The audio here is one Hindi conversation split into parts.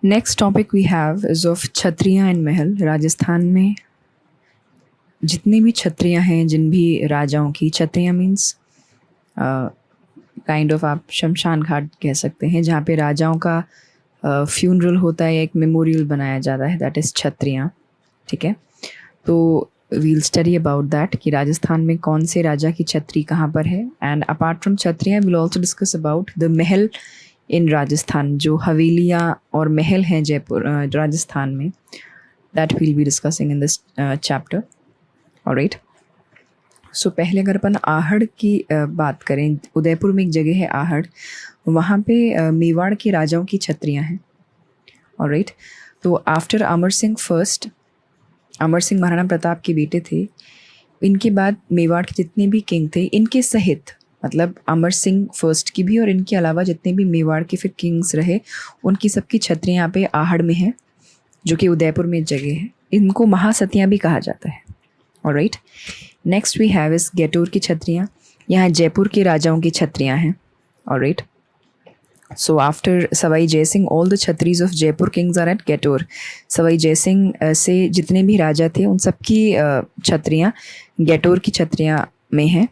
Next topic we have is of छत्रियाँ एंड महल। राजस्थान में जितनी भी छत्रियाँ हैं, जिन भी राजाओं की छत्रियाँ मीन्स काइंड ऑफ आप शमशान घाट कह सकते हैं, जहाँ पे राजाओं का फ्यूनरल होता है, एक मेमोरियल बनाया जाता है, दैट इज़ छत्रियाँ। ठीक है, तो वील स्टडी अबाउट दैट कि राजस्थान में कौन से राजा की छत्री कहाँ पर है। एंड अपार्ट फ्रॉम छत्रियाँ will also discuss about the mahal in Rajasthan, जो हवेलियाँ और महल हैं जयपुर राजस्थान में, that will be discussing in this chapter. Alright, so पहले अगर अपन आहड़ की बात करें, उदयपुर में एक जगह है आहड़, वहाँ पे मेवाड़ के राजाओं की छत्रियाँ हैं। ऑलराइट, तो आफ्टर अमर सिंह फर्स्ट, अमर सिंह महाराणा प्रताप के बेटे थे, इनके बाद मेवाड़ के जितने भी किंग थे, इनके सहित, मतलब अमर सिंह फर्स्ट की भी और इनके अलावा जितने भी मेवाड़ के फिर किंग्स रहे, उनकी सबकी छत्रियाँ यहाँ पे आहड़ में हैं, जो कि उदयपुर में एक जगह है। इनको महासतियाँ भी कहा जाता है। Alright, next we have is Gaitore की छत्रियाँ। यहाँ जयपुर के राजाओं की छत्रियाँ हैं। Alright, so after Sawai Jaisingh all the chhatris of Jaipur kings are at Gaitore. Sawai Jaisingh से जितने भी राजा थे उन सबकी छत्रियाँ गैटोर की छत्रियाँ में हैं।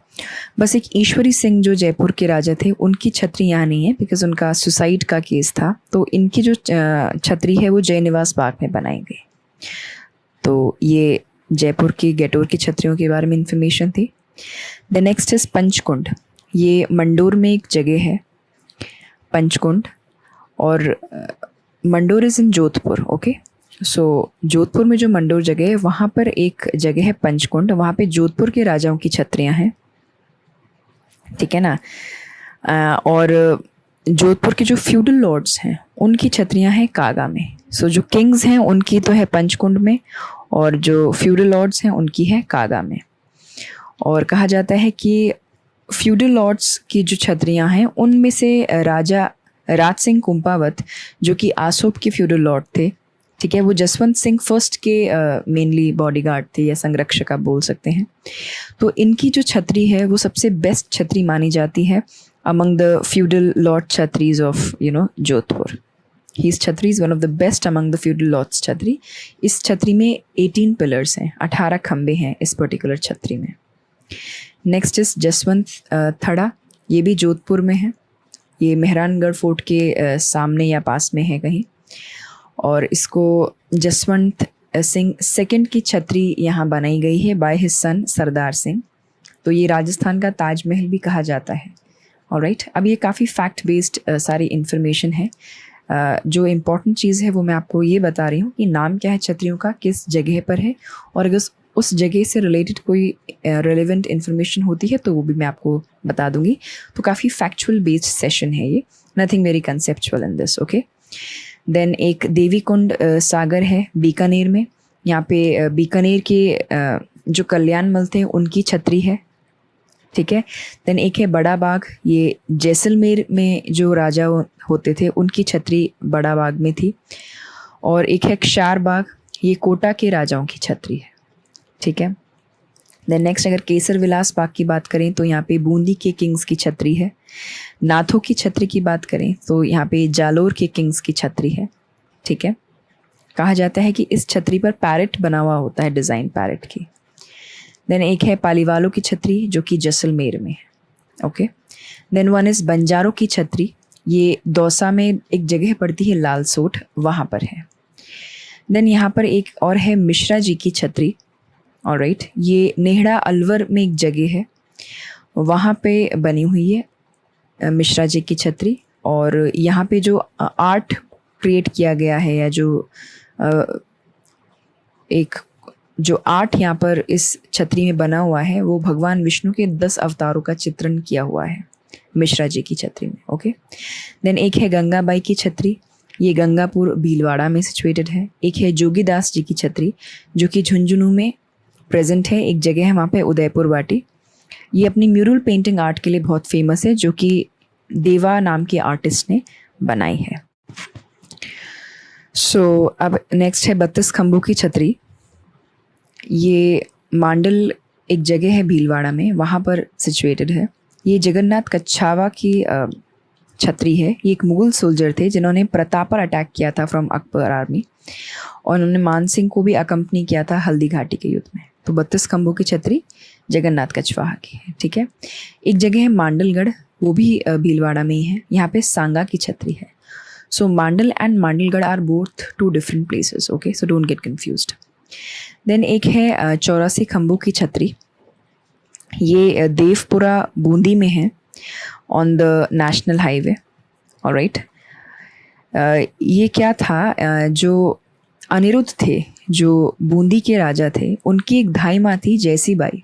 बस एक ईश्वरी सिंह जो जयपुर के राजा थे, उनकी छत्री यहाँ नहीं है बिकॉज उनका सुसाइड का केस था, तो इनकी जो छत्री है वो जय निवास बाग में बनाई गई। तो ये जयपुर की गैटोर की छत्रियों के बारे में इंफॉर्मेशन थी। The next is Panchkund. ये मंडोर में एक जगह है पंचकुंड, और Mandore is in Jodhpur. Okay, so Jodhpur में जो मंडोर जगह है वहाँ पर एक जगह है पंचकुंड, वहाँ पे जोधपुर के राजाओं की छत्रियाँ हैं। ठीक है ना, और जोधपुर के जो फ्यूडल लॉर्ड्स हैं उनकी छत्रियाँ हैं कागा में। सो जो किंग्स हैं उनकी तो है पंचकुंड में, और जो फ्यूडल लॉर्ड्स हैं उनकी है कागा में। और कहा जाता है कि फ्यूडल लॉर्ड्स की जो छत्रियाँ हैं उनमें से राजा राज सिंह कुंपावत, जो कि आसोप के फ्यूडल लॉर्ड थे, ठीक है, वो जसवंत सिंह फर्स्ट के मेनली बॉडीगार्ड थे या संरक्षक आप बोल सकते हैं। तो इनकी जो छत्री है वो सबसे बेस्ट छत्री मानी जाती है among the feudal lord chhatris of Jodhpur. His chhatri is one of the best among the feudal lords chhatri. इस छतरी में 18 पिलर्स हैं, 18 खंबे हैं इस पर्टिकुलर छतरी में। नेक्स्ट इज जसवंत थड़ा, ये भी जोधपुर में है, ये मेहरानगढ़ फोर्ट के सामने या पास में है कहीं, और इसको जसवंत सिंह सेकंड की छतरी यहाँ बनाई गई है by his son Sardar Singh. तो ये राजस्थान का ताजमहल भी कहा जाता है। ऑलराइट, अब ये काफ़ी फैक्ट बेस्ड सारी इन्फॉर्मेशन है। जो इम्पॉर्टेंट चीज़ है वो मैं आपको ये बता रही हूँ कि नाम क्या है छतरियों का, किस जगह पर है, और अगर उस जगह से रिलेटेड कोई रेलेवेंट इन्फॉर्मेशन होती है तो वो भी मैं आपको बता दूंगी। तो काफ़ी फैक्चुअल बेस्ड सेशन है ये, nothing very conceptual in this. Okay, then एक देवी कुंड सागर है बीकानेर में। यहाँ पे बीकानेर के जो कल्याण मल थे उनकी छतरी है। ठीक है, देन एक है बड़ा बाग, ये जैसलमेर में जो राजा होते थे उनकी छतरी बड़ा बाग में थी। और एक है क्षार बाग, ये कोटा के राजाओं की छतरी है। ठीक है, देन नेक्स्ट अगर केसर विलास बाग की बात करें तो यहाँ पे बूंदी के किंग्स की छतरी है। नाथों की छतरी की बात करें तो यहाँ पे जालोर के किंग्स की छतरी है। ठीक है, कहा जाता है कि इस छतरी पर पैरेट बना हुआ होता है, डिज़ाइन पैरेट की। देन एक है पालीवालों की छतरी जो कि जैसलमेर में है। ओके, देन वन इज़ बंजारों की छतरी, ये दौसा में एक जगह पड़ती है लालसोट, वहाँ पर है। देन यहाँ पर एक और है मिश्रा जी की छतरी। ऑलराइट, ये नेहड़ा अलवर में एक जगह है, वहाँ पे बनी हुई है मिश्रा जी की छतरी। और यहाँ पे जो आर्ट क्रिएट किया गया है, या जो एक जो आर्ट यहाँ पर इस छतरी में बना हुआ है, वो भगवान विष्णु के 10 अवतारों का चित्रण किया हुआ है मिश्रा जी की छतरी में। ओके, देन एक है गंगाबाई की छतरी, ये गंगापुर भीलवाड़ा में सिचुएटेड है। एक है जोगीदास जी की छतरी जो कि झुंझुनू में प्रेजेंट है, एक जगह है वहाँ पे उदयपुर वाटी। ये अपनी म्यूरल पेंटिंग आर्ट के लिए बहुत फेमस है, जो कि देवा नाम के आर्टिस्ट ने बनाई है। सो अब नेक्स्ट है 32 खंभों की छतरी। ये मांडल एक जगह है भीलवाड़ा में, वहाँ पर सिचुएटेड है। ये जगन्नाथ कच्छावा की छत्री है, ये एक मुगल सोल्जर थे जिन्होंने प्रताप पर अटैक किया था फ्रॉम अकबर आर्मी, और उन्होंने मान सिंह को भी अकम्पनी किया था हल्दी घाटी के युद्ध में। तो 32 खंभों की छत्री जगन्नाथ कछवाहा की है, ठीक है। एक जगह है मांडलगढ़, वो भी भीलवाड़ा में ही है, यहाँ पे सांगा की छत्री है। So Mandal and Mandalgarh are both 2 different places, okay, so don't get confused. Then एक है 84 खंभों की छत्री, ये देवपुरा बूंदी में है, on the national highway, alright. ये क्या था, जो अनिरुद्ध थे, जो बूंदी के राजा थे, उनकी एक धाई माँ थी जैसी बाई,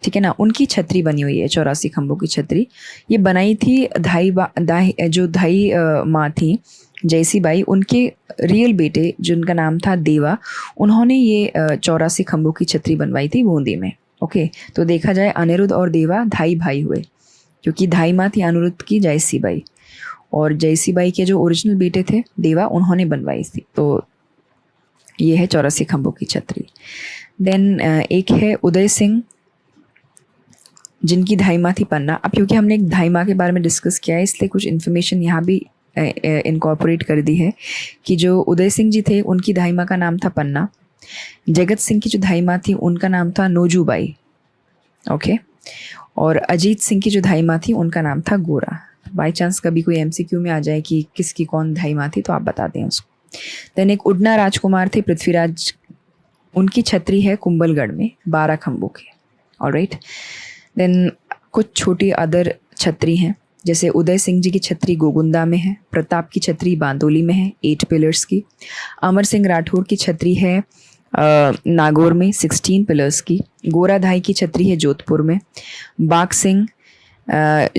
ठीक है ना, उनकी छत्री बनी हुई है 84 खंभों की छत्री। ये बनाई थी जो धाई माँ थी जैसी बाई, उनके रियल बेटे जिनका नाम था देवा, उन्होंने ये 84 खंभों की छत्री बनवाई थी बूंदी में, ओके। तो देखा जाए अनिरुद्ध और देवा धाई भाई हुए, क्योंकि धाई माँ थी अनिरुद्ध की जयसी बाई, और जयसी बाई के जो ओरिजिनल बेटे थे देवा, उन्होंने बनवाई थी। तो ये है 84 खंभों की छत्री। देन एक है उदय सिंह, जिनकी धाई माँ थी पन्ना। अब क्योंकि हमने एक धाई माँ के बारे में डिस्कस किया है, इसलिए कुछ इन्फॉर्मेशन यहाँ भी इनकॉर्पोरेट कर दी है कि जो उदय सिंह जी थे उनकी धाई माँ का नाम था पन्ना। जगत सिंह की जो धाई माँ थी उनका नाम था नोजूबाई, ओके। और अजीत सिंह की जो धाई माँ थी उनका नाम था गोरा। बाई चांस कभी कोई एमसीक्यू में आ जाए कि किसकी कौन धाई माँ थी, तो आप बता दें उसको। देन एक उडना राजकुमार थे पृथ्वीराज, उनकी छत्री है कुंभलगढ़ में 12 खंभों की, ऑलराइट। देन कुछ छोटी अदर छत्री हैं, जैसे उदय सिंह जी की छत्री गोगुंदा में है, प्रताप की छत्री बांदोली में है 8 पिलर्स की, अमर सिंह राठौर की छत्री है नागौर में 16 पिलर्स की, गोराधाई की छत्री है जोधपुर में, बाग सिंह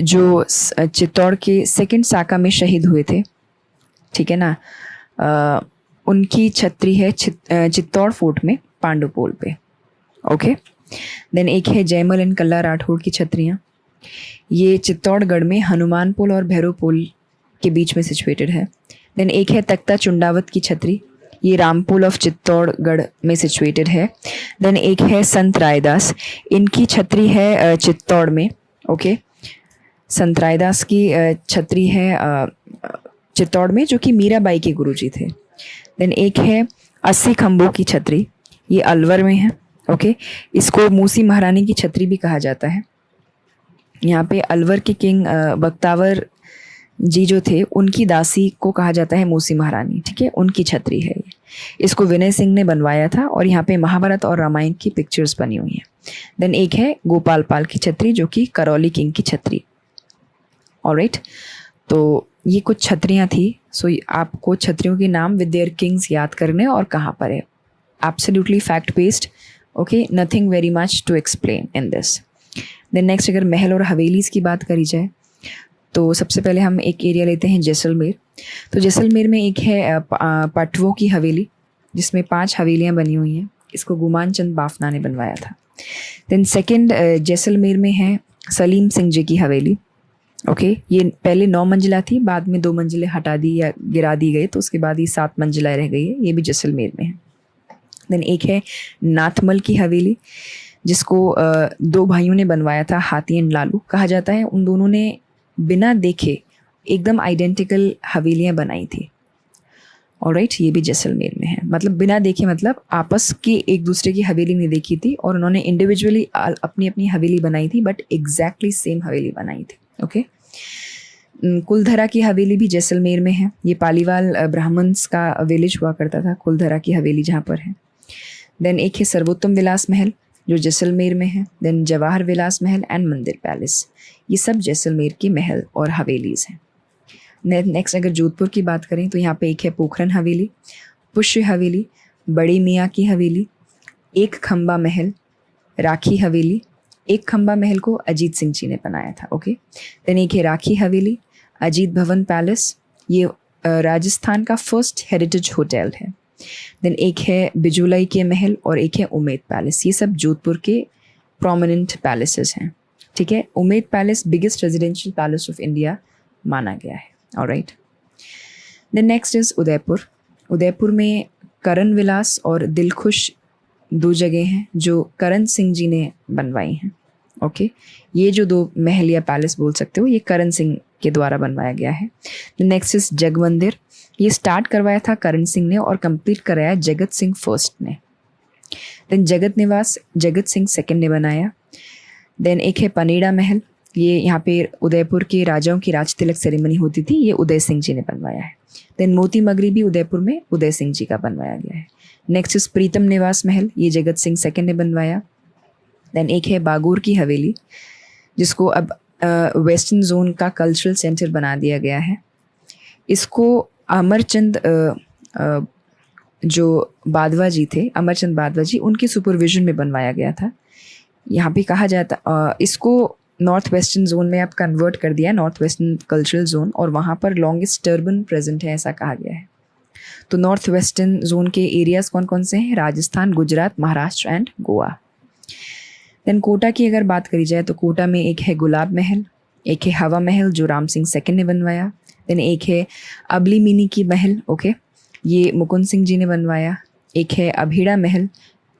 जो चित्तौड़ के सेकंड साका में शहीद हुए थे, ठीक है ना, उनकी छत्री है चित्तौड़ फोर्ट में पांडुपोल पे, ओके। देन एक है जयमल एंड कल्ला राठौड़ की छत्रियाँ, ये चित्तौड़गढ़ में हनुमान पुल और भैरव पुल के बीच में सिचुएटेड है। देन एक है तख्ता चुंडावत की छत्री, ये रामपुल ऑफ चित्तौड़गढ़ में सिचुएटेड है। देन एक है संत रायदास, इनकी छत्री है चित्तौड़ में, ओके। संत रायदास की छत्री है चित्तौड़ में, जो कि मीराबाई के गुरुजी थे। देन एक है 80 खंभों की छत्री, ये अलवर में है, ओके। इसको मूसी महारानी की छत्री भी कहा जाता है। यहाँ पे अलवर के किंग बख्तावर जी जो थे, उनकी दासी को कहा जाता है मूसी महारानी, ठीक है, उनकी छत्री है ये। इसको विनय सिंह ने बनवाया था, और यहाँ पे महाभारत और रामायण की पिक्चर्स बनी हुई हैं। देन एक है गोपाल पाल की छत्री, जो कि करौली किंग की छत्री, ऑलराइट। तो ये कुछ छत्रियाँ थी। सो आपको छत्रियों के नाम विद देयर किंग्स याद करने और कहाँ पर है, absolutely fact based, okay, nothing very much to explain in this. Then next अगर महल और हवेलीज़ की बात करी जाए, तो सबसे पहले हम एक एरिया लेते हैं जैसलमेर। तो जैसलमेर में एक है पटवों की हवेली, जिसमें 5 हवेलियाँ बनी हुई हैं। इसको गुमान चंद बाफना ने बनवाया था। देन सेकंड जैसलमेर में है सलीम सिंह जी की हवेली, ओके। ये पहले 9 मंजिला थी, बाद में 2 मंजिलें हटा दी या गिरा दी गई, तो उसके बाद ये 7 मंजिला रह गई है। ये भी जैसलमेर में है। देन एक है नाथमल की हवेली, जिसको 2 भाइयों ने बनवाया था, हाथी एंड लालू। कहा जाता है उन दोनों ने बिना देखे एकदम आइडेंटिकल हवेलियाँ बनाई थी, ऑलराइट। ये भी जैसलमेर में है। मतलब बिना देखे मतलब आपस की एक दूसरे की हवेली नहीं देखी थी, और उन्होंने इंडिविजुअली अपनी अपनी हवेली बनाई थी, बट एग्जैक्टली सेम हवेली बनाई थी, ओके। कुलधरा की हवेली भी जैसलमेर में है। ये पालीवाल ब्राह्मण्स का विलेज हुआ करता था, कुलधरा की हवेली जहाँ पर है। देन एक है सर्वोत्तम विलास महल, जो जैसलमेर में है। Then Jawahar Vilas Mahal and मंदिर पैलेस, ये सब जैसलमेर की महल और हवेलीज़ हैं। नेक्स्ट अगर जोधपुर की बात करें, तो यहाँ पे एक है पोखरन हवेली, पुष्य हवेली, बड़े मियाँ की हवेली, एक खंबा महल, राखी हवेली। एक खंबा महल को अजीत सिंह जी ने बनाया था, ओके। देन एक है राखी हवेली, अजीत भवन पैलेस, ये राजस्थान का फर्स्ट हेरिटेज होटल है। देन एक है बिजुलाई के महल और एक है उमेद पैलेस। ये सब जोधपुर के प्रोमिनेंट पैलेसेस हैं, ठीक है। Umaid palace biggest residential palace of India माना गया है, alright. Then next is Udaipur. Udaipur में करण विलास और दिलखुश 2 जगह हैं, जो करण सिंह जी ने बनवाई हैं, ओके। ये जो 2 महल या पैलेस बोल सकते हो, ये करण सिंह के द्वारा बनवाया गया है। नेक्स्ट इज जग मंदिर, ये स्टार्ट करवाया था करण सिंह ने और कंप्लीट कराया जगत सिंह फर्स्ट ने। देन जगत निवास जगत सिंह सेकंड ने बनाया। देन एक है पनेड़ा महल, ये यहाँ पे उदयपुर के राजाओं की राज तिलक सेरेमनी होती थी, ये उदय सिंह जी ने बनवाया है। देन मोती मगरी भी उदयपुर में उदय सिंह जी का बनवाया गया है। नेक्स्ट इज प्रीतम निवास महल, ये जगत सिंह सेकंड ने बनवाया। देन एक है बागोर की हवेली, जिसको अब वेस्टर्न जोन का कल्चरल सेंटर बना दिया गया है। इसको अमरचंद जो बादवा जी थे, अमरचंद बादवा जी, उनके सुपरविजन में बनवाया गया था। यहाँ पे कहा जाता इसको नॉर्थ वेस्टर्न जोन में अब कन्वर्ट कर दिया, नॉर्थ वेस्टर्न कल्चरल जोन, और वहाँ पर लॉन्गेस्ट टर्बन प्रेजेंट है ऐसा कहा गया है। तो नॉर्थ वेस्टर्न जोन के एरियाज़ कौन कौन से हैं? राजस्थान, गुजरात, महाराष्ट्र एंड गोवा। देन कोटा की अगर बात करी जाए तो कोटा में एक है गुलाब महल, एक है हवा महल जो राम सिंह सेकंड ने बनवाया। देन एक है अबली मिनी की महल, ओके, ये मुकुंद सिंह जी ने बनवाया। एक है अभीड़ा महल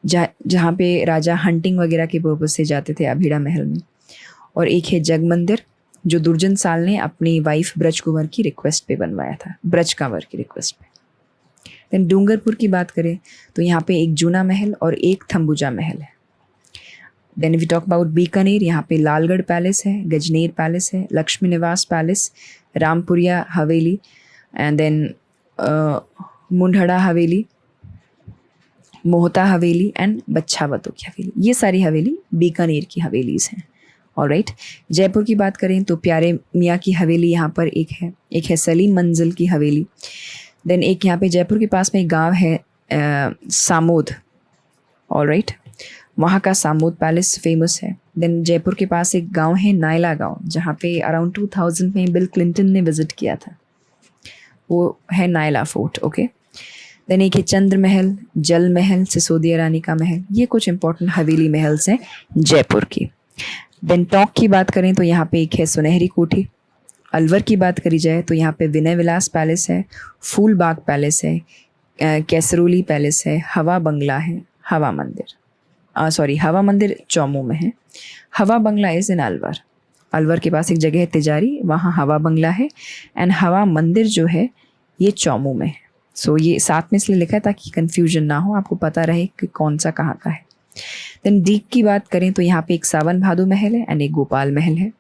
जहाँ पे राजा हंटिंग वगैरह के पर्पज से जाते थे अभीड़ा महल में। और एक है जग मंदिर जो दुर्जन साल ने अपनी वाइफ ब्रज कुंवर की रिक्वेस्ट पे बनवाया था, ब्रज कंवर की रिक्वेस्ट पे। देन डूंगरपुर की बात करें तो यहाँ पे एक जूना महल और एक थम्बुजा महल है। Then we talk about Bikaner, यहाँ पे लालगढ़ पैलेस है, गजनेर पैलेस है, लक्ष्मी निवास palace, Rampuria Haveli and then मुंढड़ा Haveli, Mohta Haveli and बच्छावतों की हवेली। ये सारी हवेली बीकानेर की हवेलीज़ हैं। ऑलराइट, जयपुर की बात करें तो प्यारे मियाँ की हवेली यहाँ पर एक है सलीम मंजिल की हवेली। देन एक यहाँ पे जयपुर के पास में एक गांव है सामोद, ऑलराइट, वहाँ का सामोद पैलेस फेमस है। देन जयपुर के पास एक गांव है नायला गांव, जहाँ पे अराउंड 2000 में बिल क्लिंटन ने विजिट किया था, वो है नायला फोर्ट, ओके। देन एक है चंद्र महल, जल महल, सिसोदिया रानी का महल। ये कुछ इंपॉर्टेंट हवेली महल्स हैं जयपुर की। देन टोंक की बात करें तो यहाँ पे एक है सुनहरी कोठी। अलवर की बात करी जाए तो यहाँ पे विनय विलास पैलेस है, फूल बाग पैलेस है, कैसरोली पैलेस है, हवा बंगला है, हवा मंदिर हवा मंदिर चौमू में है। हवा बंगला इज़ इन अलवर। अलवर के पास एक जगह है तिजारी, वहाँ हवा बंगला है एंड हवा मंदिर जो है ये चौमू में है। सो ये साथ में इसलिए लिखा है ताकि कन्फ्यूजन ना हो, आपको पता रहे कि कौन सा कहाँ का है। देन डीग की बात करें तो यहाँ पे एक सावन भादो महल है एंड एक गोपाल महल है।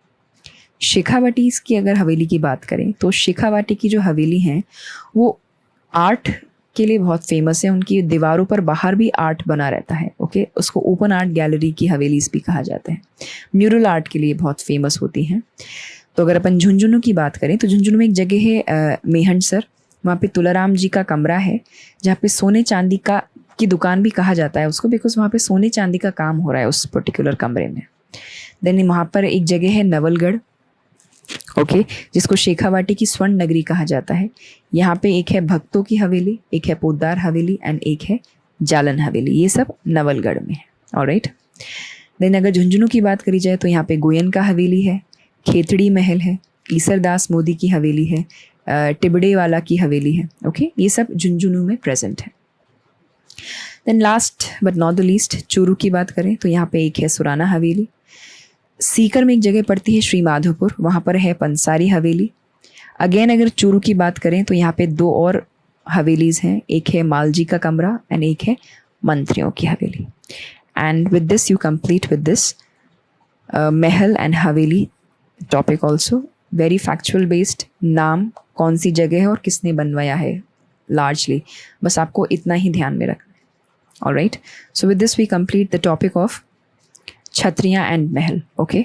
शेखावाटी की अगर हवेली की बात करें तो शेखावाटी की जो हवेली हैं वो आर्ट के लिए बहुत फेमस है। उनकी दीवारों पर बाहर भी आर्ट बना रहता है, ओके, उसको ओपन आर्ट गैलरी की हवेलीज भी कहा जाता है। म्यूरल आर्ट के लिए बहुत फेमस होती हैं। तो अगर अपन झुंझुनू की बात करें तो झुंझुनू में एक जगह है मेहंडसर, वहाँ पे तुलाराम जी का कमरा है जहाँ पे सोने चांदी की दुकान भी कहा जाता है उसको, बिकॉज वहाँ पे सोने चांदी का काम हो रहा है उस पर्टिकुलर कमरे में। देन वहाँ पर एक जगह है नवलगढ़, ओके, जिसको शेखावाटी की स्वर्ण नगरी कहा जाता है। यहाँ पे एक है भक्तों की हवेली, एक है पोद्दार हवेली एंड एक है जालन हवेली। ये सब नवलगढ़ में है, ऑलराइट। देन अगर झुंझुनू की बात करी जाए तो यहाँ पे गोयन का हवेली है, खेतड़ी महल है, ईसरदास मोदी की हवेली है, टिबड़े वाला की हवेली है, ओके, ये सब झुंझुनू में प्रेजेंट है। Then last but not the least Churu की बात करें तो यहाँ पे एक है सुराना हवेली। सीकर में एक जगह पड़ती है श्री माधोपुर, वहाँ पर है पंसारी हवेली। अगेन अगर चूरू की बात करें तो यहाँ पे दो और हवेलीज़ हैं, एक है मालजी का कमरा एंड एक है मंत्रियों की हवेली। And with this you complete with this Mahal and Haveli topic also, very factual based, नाम कौन सी जगह है और किसने बनवाया है लार्जली, बस आपको इतना ही ध्यान में रखना है। Alright, so with this we complete the topic of Kshatriya and Mahal, okay.